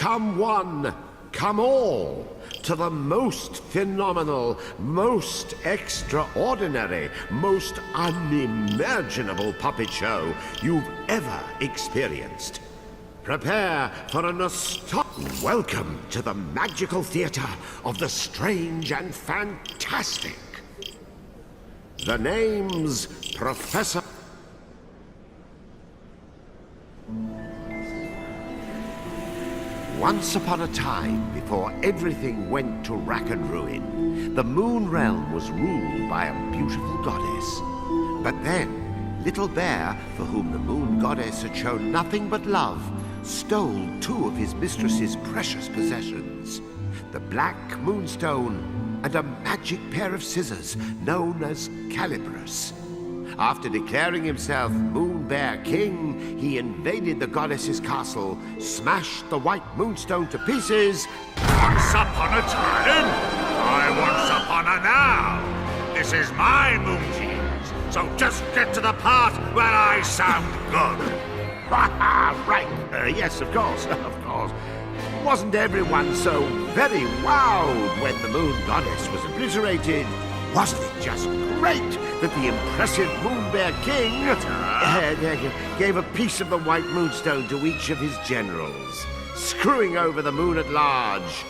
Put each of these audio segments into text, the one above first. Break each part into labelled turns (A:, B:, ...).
A: Come one, come all, to the most phenomenal, most extraordinary, most unimaginable puppet show you've ever experienced. Prepare for an astonishing welcome to the magical theater of the strange and fantastic. The name's Professor... Once upon a time, before everything went to rack and ruin, the Moon Realm was ruled by a beautiful goddess. But then, Little Bear, for whom the Moon Goddess had shown nothing but love, stole two of his mistress's precious possessions, the Black Moonstone and a magic pair of scissors known as Calibris. After declaring himself Moon Bear King, he invaded the goddess's castle, smashed the White Moonstone to pieces.
B: Once upon a time, I once upon a now. This is my Moon Kings, so just get to the part where I sound good.
A: Right. Yes, of course, of course. Wasn't everyone so very wowed when the Moon Goddess was obliterated? Wasn't it just great that the impressive Moon Bear King gave a piece of the White Moonstone to each of his generals, screwing over the moon at large?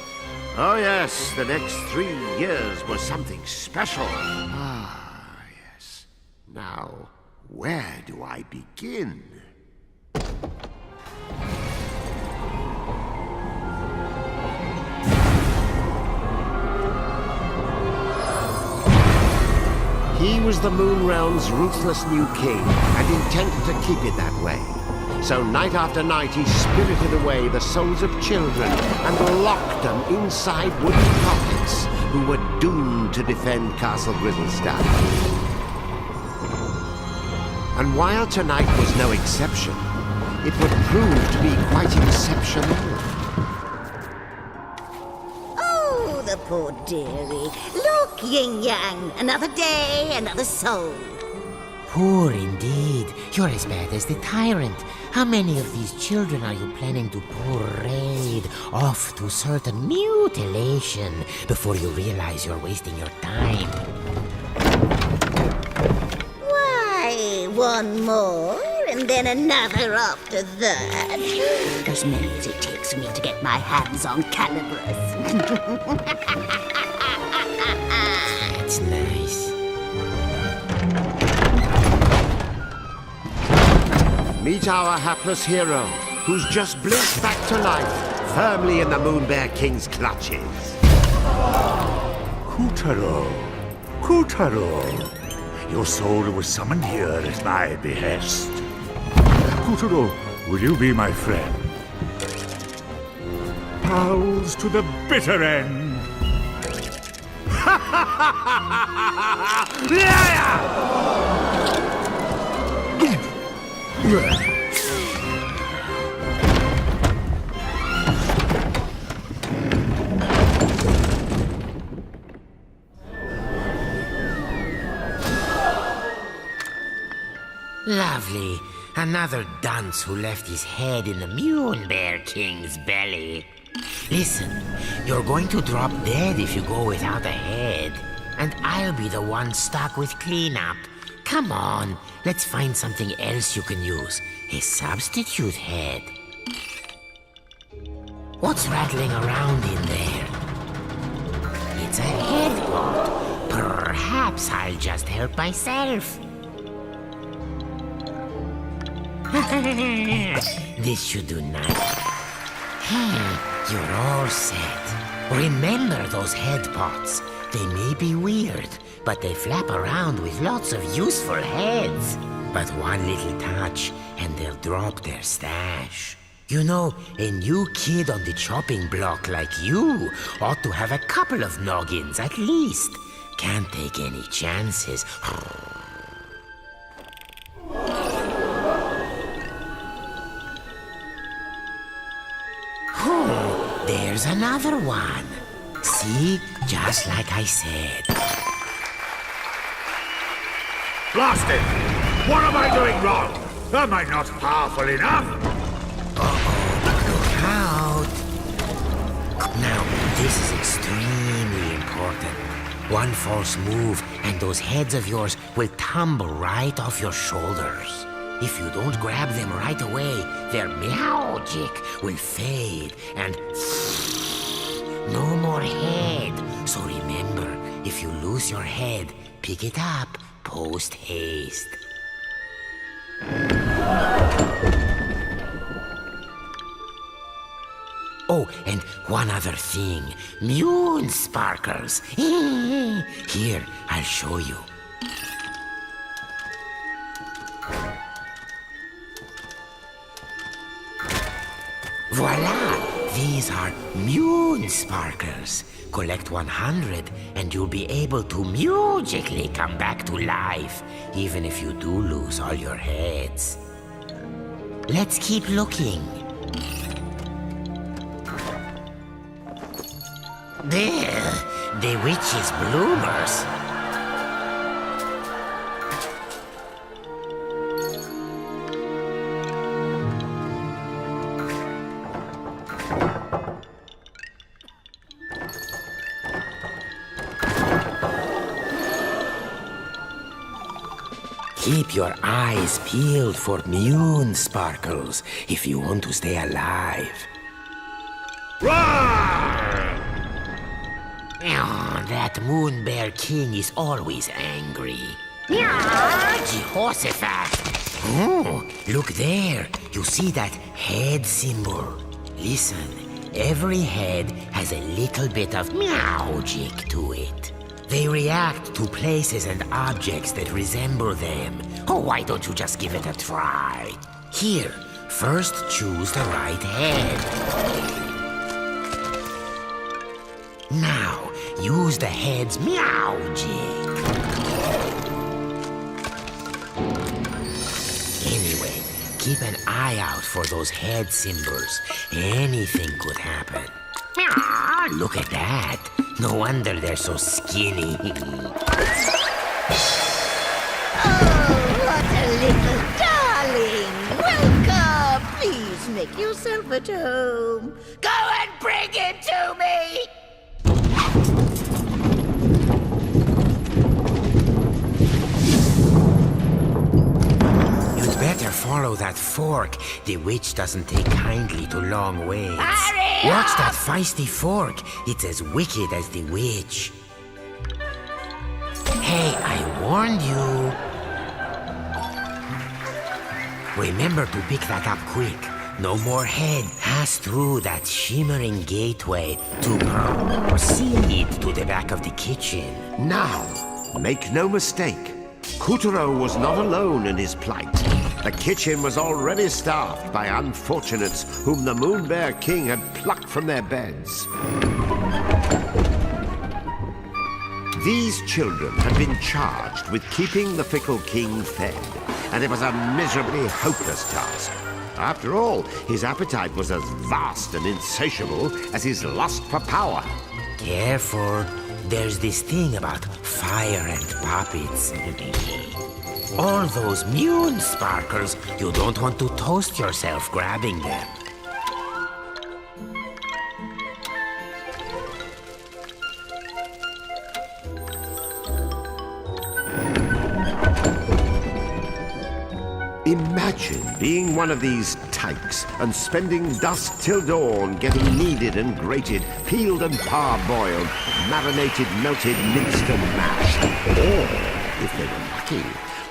A: Oh yes, the next 3 years was something special. Ah, yes. Now, where do I begin? He was the Moon Realm's ruthless new king, and intended to keep it that way. So night after night he spirited away the souls of children and locked them inside wooden puppets who were doomed to defend Castle Grizzlestone. And while tonight was no exception, it would prove to be quite exceptional.
C: Oh, the poor dearie. Look, Yin Yang, another day, another soul.
D: Poor indeed. You're as bad as the tyrant. How many of these children are you planning to parade off to certain mutilation before you realize you're wasting your time?
C: Why, one more, and then another after that. As many as it takes me to get my hands on Calibris.
D: That's nice.
A: Meet our hapless hero, who's just blinked back to life, firmly in the Moon Bear King's clutches.
B: Kutaro. Kutaro. Your soul was summoned here at my behest. Kutaro, will you be my friend? Pals to the bitter end.
D: Lovely. Another dunce who left his head in the Moon Bear King's belly. Listen, you're going to drop dead if you go without a head. And I'll be the one stuck with cleanup. Come on, let's find something else you can use. A substitute head. What's rattling around in there? It's a head pot. Perhaps I'll just help myself. This should do nothing. You're all set. Remember those head pots. They may be weird, but they flap around with lots of useful heads. But one little touch, and they'll drop their stash. You know, a new kid on the chopping block like you ought to have a couple of noggins at least. Can't take any chances. There's another one. See? Just like I said.
B: Blast it! What am I doing wrong? Am I not powerful enough?
D: Look out! One false move, and those heads of yours will tumble right off your shoulders. If you don't grab them right away, their magic will fade, and no more head. So remember, if you lose your head, pick it up post haste. Oh, and one other thing. Moon sparkles. Here, I'll show you. Voila! These are moon sparkles. Collect 100 and you'll be able to magically come back to life, even if you do lose all your heads. Let's keep looking. There, the witch's bloomers. Keep your eyes peeled for moon sparkles if you want to stay alive. Oh, that moon bear king is always angry. Jehoshaphat! Oh, look there. You see that head symbol? Listen, every head has a little bit of magic to it. They react to places and objects that resemble them. Oh, why don't you just give it a try? Here, first choose the right head. Now, use the head's magic. Anyway, keep an eye out for those head symbols. Anything could happen. Look at that. No wonder they're so skinny.
C: Oh, what a little darling! Welcome! Please make yourself at home. Go and bring it to me!
D: You'd better follow that fork. The witch doesn't take kindly to long waits.
C: Hurry
D: Watch
C: up!
D: that feisty fork. It's as wicked as the witch. Hey, I warned you. Remember to pick that up quick. No more head. Pass through that shimmering gateway to proceed to the back of the kitchen.
A: Now, make no mistake. Kutaro was not alone in his plight. The kitchen was already staffed by unfortunates whom the Moon Bear King had plucked from their beds. These children had been charged with keeping the fickle king fed, and it was a miserably hopeless task. After all, his appetite was as vast and insatiable as his lust for power.
D: Careful. There's this thing about fire and puppets. All those moon sparkles, you don't want to toast yourself grabbing them.
A: Imagine being one of these tykes and spending dusk till dawn getting kneaded and grated, peeled and parboiled, marinated, melted, minced and mashed. Or, if they were lucky,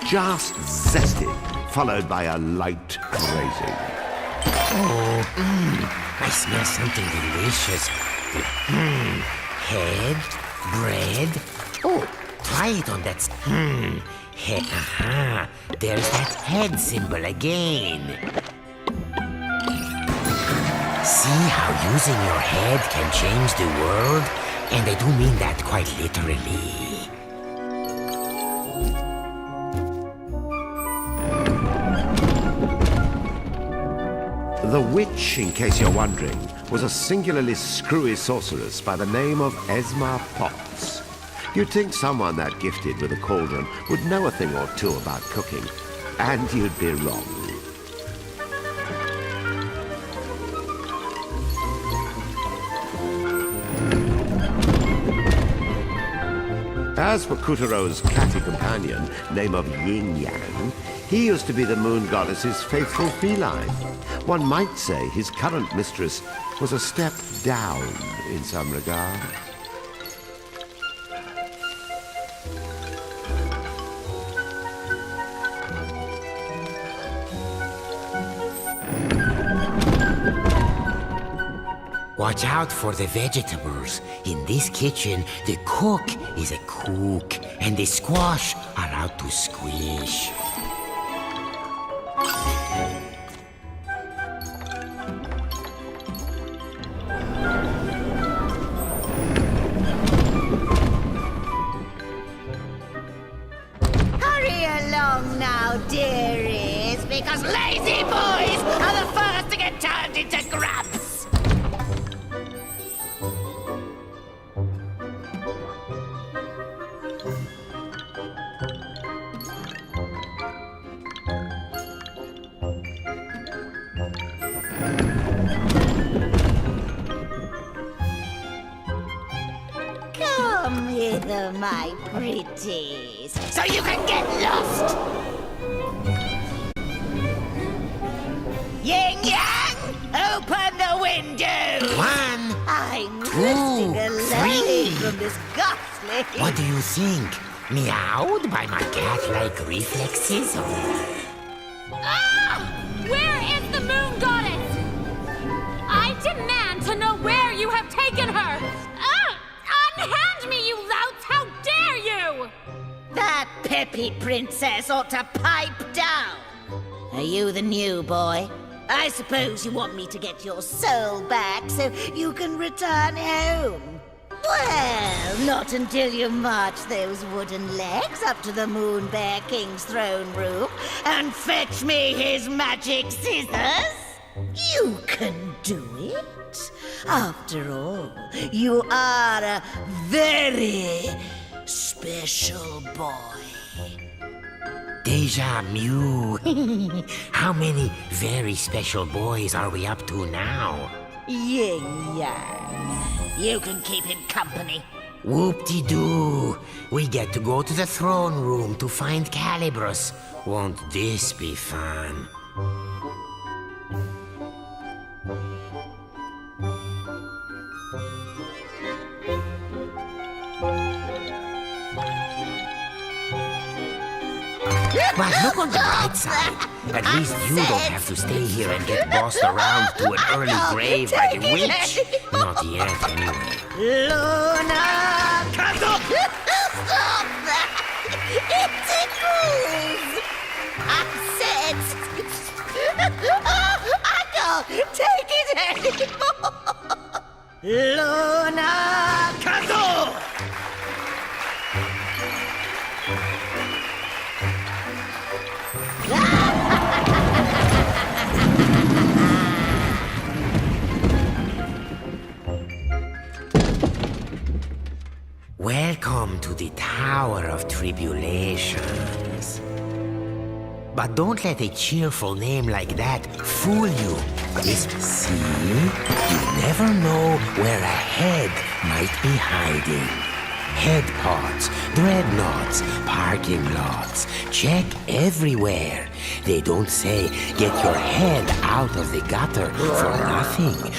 A: just zested, followed by a light grazing.
D: Oh, I smell something delicious. Head, bread. Oh, try it on that. Head. Aha, there's that head symbol again. See how using your head can change the world? And I do mean that quite literally.
A: The witch, in case you're wondering, was a singularly screwy sorceress by the name of Ezma Potts. You'd think someone that gifted with a cauldron would know a thing or two about cooking, and you'd be wrong. As for Kutaro's catty companion, name of Ying Yang, he used to be the moon goddess's faithful feline. One might say his current mistress was a step down in some regard.
D: Watch out for the vegetables. In this kitchen, the cook is a cook, and the squash are out to squish.
C: Hurry along now, dearies, because lazy boys are the first to get turned into grubs. Come hither, my pretties, so you can get lost! Ying Yang, open the window!
D: One,
C: I'm
D: two,
C: resting alone
D: three.
C: from this ghastly...
D: What do you think? Meowed by my cat-like reflexes?
E: Ah! Where is the moon goddess? I demand to know where you have taken her! Ah! Unhand me, you louts! How dare you!
C: That peppy princess ought to pipe down. Are you the new boy? I suppose you want me to get your soul back so you can return home. Well, not until you march those wooden legs up to the Moon Bear King's throne room and fetch me his magic scissors. You can do it. After all, you are a very special boy.
D: Deja Mew. How many very special boys are we up to now?
C: Ying Yang. You can keep him company.
D: Whoop-de-doo. We get to go to the throne room to find Calibros. Won't this be fun? But look on the bright side. At least you don't have to stay here and get bossed around to an early grave by the witch. Not yet, anyway.
C: Luna! Stop that! It tickles! I can't take it anymore! Luna! Cancel!
D: Welcome to the Tower of Tribulations. But don't let a cheerful name like that fool you. See? You never know where a head might be hiding. Head pods, dreadnoughts, parking lots. Check everywhere. They don't say get your head out of the gutter for nothing.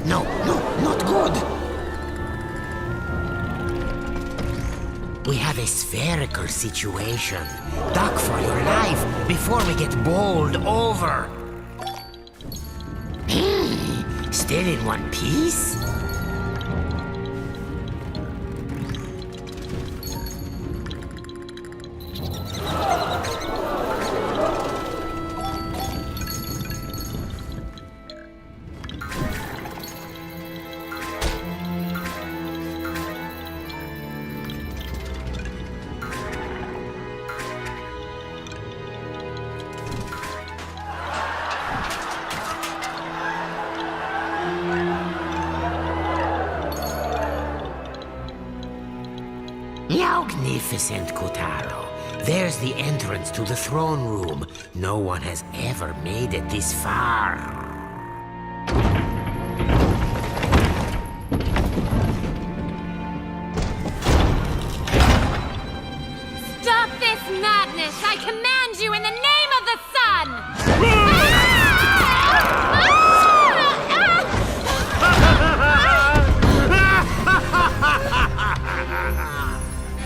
D: No, not good. We have a spherical situation. Duck for your life before we get bowled over. Still in one piece? Magnificent, Kutaro. There's the entrance to the throne room. No one has ever made it this far.
E: Stop this madness! I command you in the name of the sun!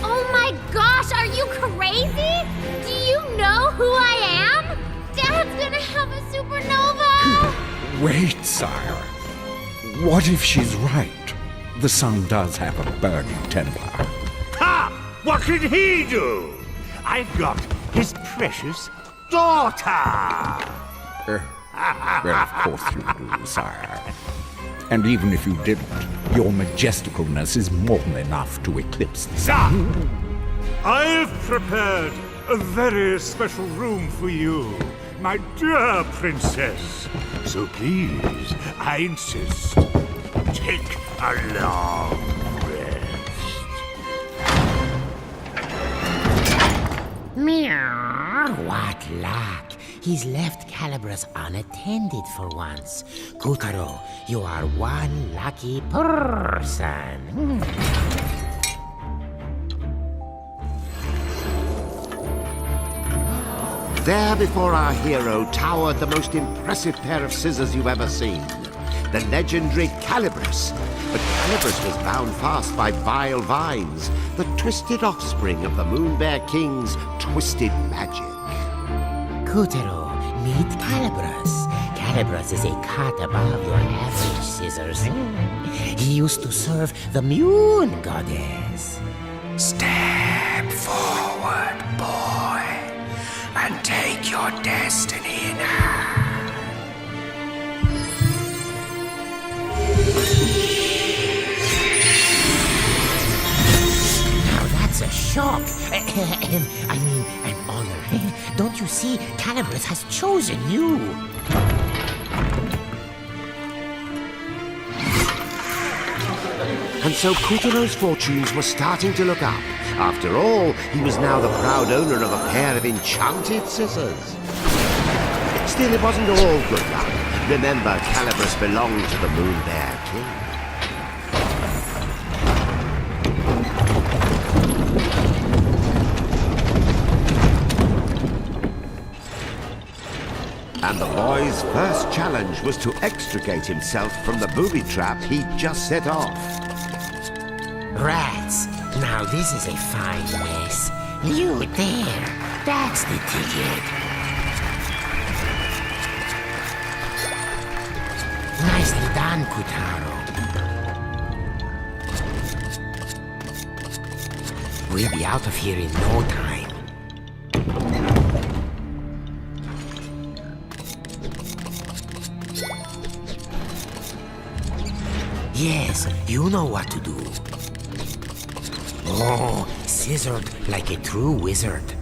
E: Oh my gosh, are you crazy? Do you know who I am? Dad's gonna have a supernova!
F: Wait, sire. What if she's right? The sun does have a burning temper.
B: Ha! What can he do? I've got his precious daughter!
F: Well, of course you do, sire. And even if you didn't, your majesticalness is more than enough to eclipse the sun.
B: Sir! I've prepared a very special room for you, my dear princess. So please, I insist, take a long rest.
D: Meow. What luck. He's left Calibras unattended for once. Kutaro, you are one lucky person.
A: There before our hero towered the most impressive pair of scissors you've ever seen. The legendary Calibras. But Calibras was bound fast by vile vines, the twisted offspring of the Moon Bear King's twisted magic.
D: Kutaro, meet Calibras. Calibras is a cut above your average scissors. He used to serve the Moon Goddess.
G: Step forward, boy, and take your destiny in hand.
D: Now that's a shock. I mean, an honor. Don't you see? Calibras has chosen you.
A: And so Kutaro's fortunes were starting to look up. After all, he was now the proud owner of a pair of enchanted scissors. Still, it wasn't all good luck. Remember, Calibras belonged to the Moon Bear King. And the boy's first challenge was to extricate himself from the booby trap he'd just set off.
D: Rats. Now this is a fine mess. You there. That's the ticket. Nicely done, Kutaro. We'll be out of here in no time. Yes, you know what to do. Oh, scissored like a true wizard.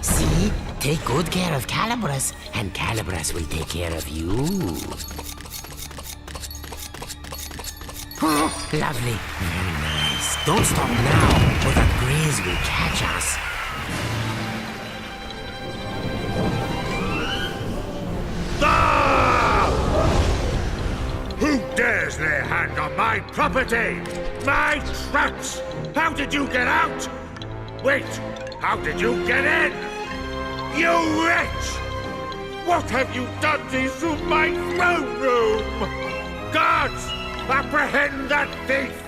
D: See? Take good care of Calibras, and Calibras will take care of you. Oh, lovely. Very nice. Don't stop now, or that breeze will catch us.
B: Who dares lay a hand on my property? My traps! How did you get out? Wait, how did you get in? You wretch! What have you done to my throne room? Guards! Apprehend that thief!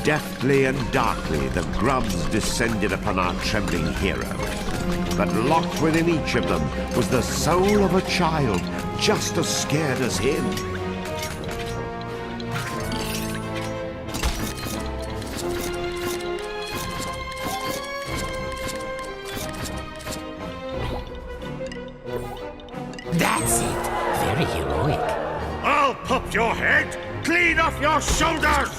A: Deftly and darkly, the grubs descended upon our trembling hero. But locked within each of them was the soul of a child, just as scared as him.
D: That's it. Very heroic.
B: I'll pop your head clean off your shoulders!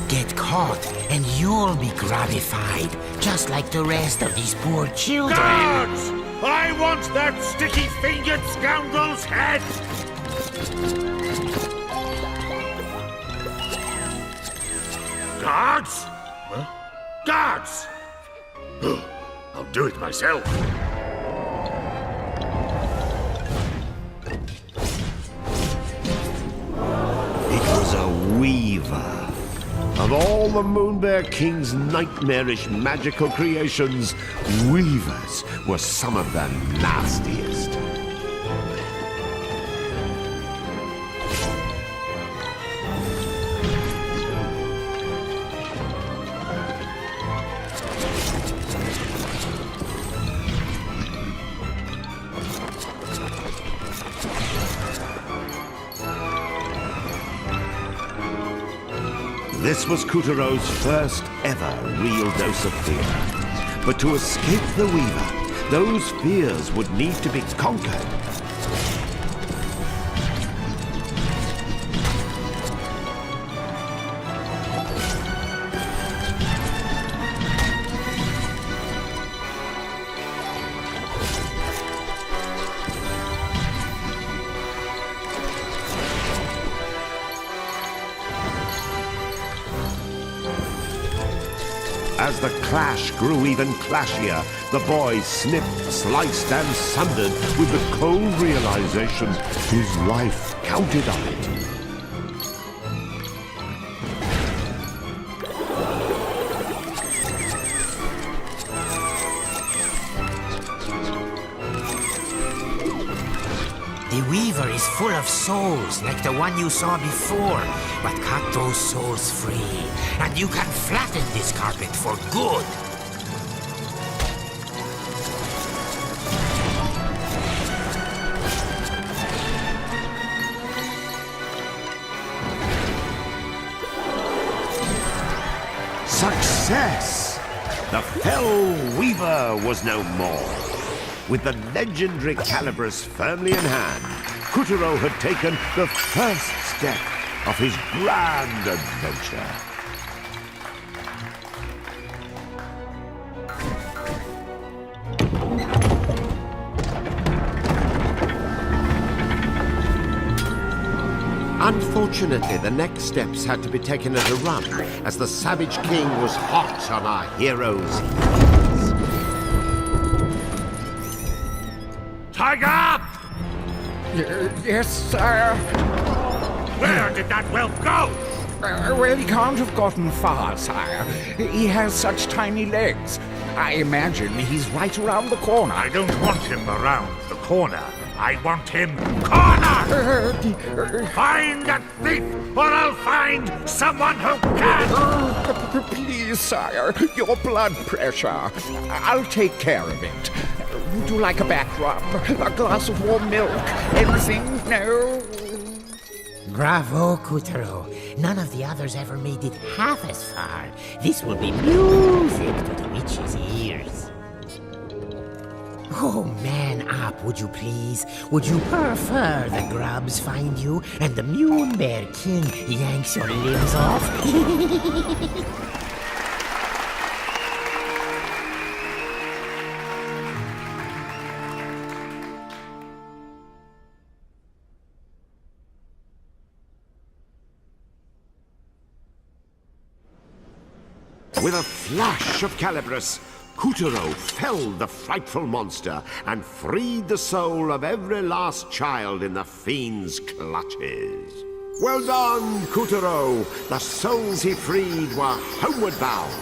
D: Get caught, and you'll be grabbified, just like the rest of these poor children.
B: Guards! I want that sticky-fingered scoundrel's head! Guards? Huh? Guards! I'll do it myself.
A: It was a weaver. Of all the Moonbear King's nightmarish magical creations, weavers were some of the nastiest. This was Kutaro's first ever real dose of fear. But to escape the Weaver, those fears would need to be conquered. As the clash grew even clashier, the boy snipped, sliced, and sundered with the cold realization his life counted on it.
D: The Weaver is full of souls, like the one you saw before. But cut those souls free, and you can flatten this carpet for good.
A: Success! The Fell Weaver was no more. With the legendary Calibris firmly in hand, Kutaro had taken the first step of his grand adventure. Unfortunately, the next steps had to be taken at a run, as the Savage King was hot on our heroes' heels.
B: Tiger!
F: Yes, sire.
B: Where did that whelp go?
F: Well, he can't have gotten far, sire. He has such tiny legs. I imagine he's right around the corner.
B: I don't want him around the corner. I want him cornered! Find that thief, or I'll find someone who can!
F: Please, sire, your blood pressure. I'll take care of it. Would you like a back rub? A glass of warm milk? Anything? No?
D: Bravo, Kutaro. None of the others ever made it half as far. This will be music to the witch's ears. Oh, man up, would you please? Would you prefer the grubs find you and the Moonbear King yanks your limbs off?
A: With a flash of Calibris, Kutaro felled the frightful monster and freed the soul of every last child in the fiend's clutches. Well done, Kutaro! The souls he freed were homeward bound.